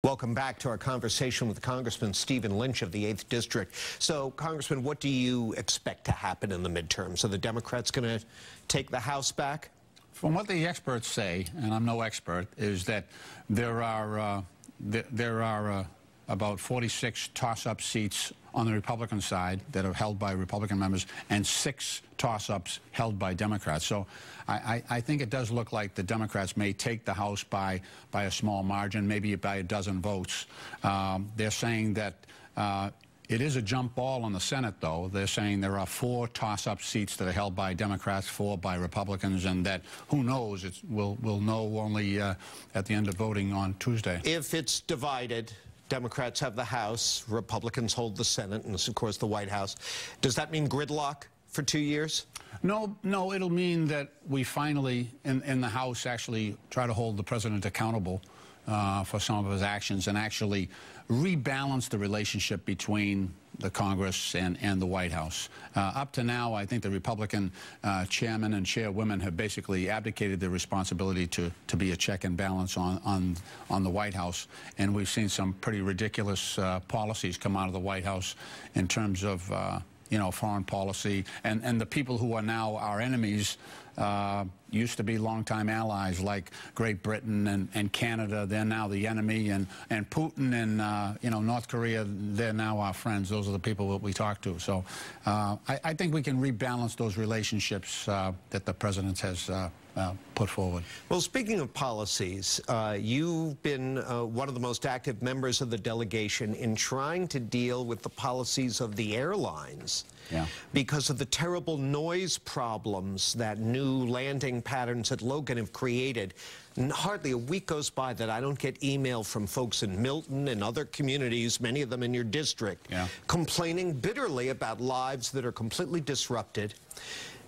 Welcome back to our conversation with Congressman Stephen Lynch of the 8th District. So, Congressman, what do you expect to happen in the midterms? Are the Democrats going to take the House back? From what the experts say, and I'm no expert, is that there are about 46 toss-up seats on the Republican side that are held by Republican members and 6 toss-ups held by Democrats. So I think it does look like the Democrats may take the House by a small margin, maybe by a dozen votes. They're saying that it is a jump ball on the Senate, though. They're saying there are 4 toss-up seats that are held by Democrats, 4 by Republicans, and that, who knows, we'll know only at the end of voting on Tuesday. If it's divided, Democrats have the House, Republicans hold the Senate, and of course the White House. Does that mean gridlock for 2 years? No, it'll mean that we finally, in the House, actually try to hold the president accountable for some of his actions and actually rebalance the relationship between the Congress and the White House. Up to now, I think the Republican chairmen and chairwomen have basically abdicated their responsibility to be a check and balance on the White House, and we've seen some pretty ridiculous policies come out of the White House in terms of foreign policy, and the people who are now our enemies used to be longtime allies like Great Britain and Canada. They're now the enemy, and Putin and North Korea, they're now our friends. Those are the people that we talk to. So I think we can rebalance those relationships that the president has put forward. Well, speaking of policies, you've been one of the most active members of the delegation in trying to deal with the policies of the airlines because of the terrible noise problems that new landing patterns at Logan have created. And hardly a week goes by that I don't get email from folks in Milton and other communities, many of them in your district, complaining bitterly about lives that are completely disrupted.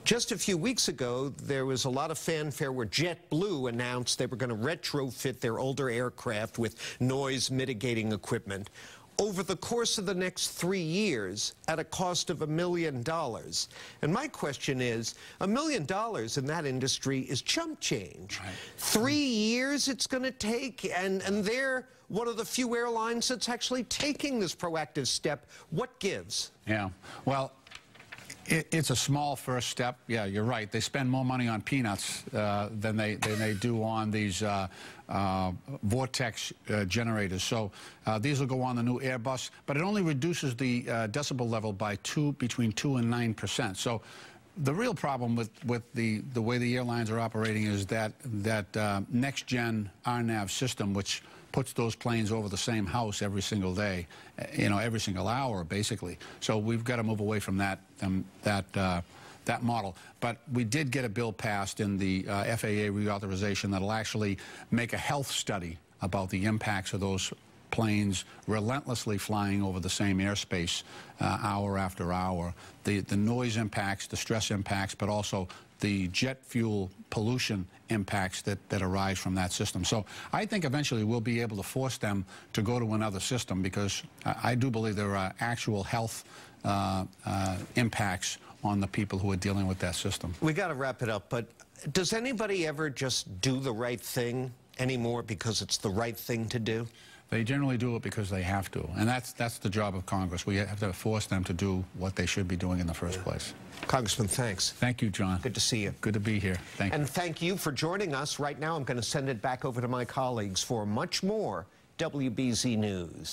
Just a few weeks ago, there was a lot of fanfare where JetBlue announced they were going to retrofit their older aircraft with noise mitigating equipment over the course of the next 3 years at a cost of $1 million. And my question is, $1 million in that industry is chump change. Right. 3 years it's going to take, and they're one of the few airlines that's actually taking this proactive step. What gives? Yeah, well, it's a small first step. Yeah, you're right. They spend more money on peanuts than they do on these vortex generators. So these will go on the new Airbus, but it only reduces the decibel level by between 2 and 9%. So the real problem with the way the airlines are operating is that next-gen RNAV system, which puts those planes over the same house every single day, every single hour, basically. So we've got to move away from that model. But we did get a bill passed in the FAA reauthorization that'll actually make a health study about the impacts of those planes relentlessly flying over the same airspace hour after hour, the noise impacts, the stress impacts, but also the jet fuel pollution impacts that arise from that system. So I think eventually we'll be able to force them to go to another system, because I do believe there are actual health impacts on the people who are dealing with that system. We got to wrap it up, but does anybody ever just do the right thing anymore because it's the right thing to do? They generally do it because they have to, and that's the job of Congress. We have to force them to do what they should be doing in the first place. Congressman, thanks. Thank you, John. Good to see you. Good to be here. Thank you. And thank you for joining us. Right now, I'm going to send it back over to my colleagues for much more WBZ News.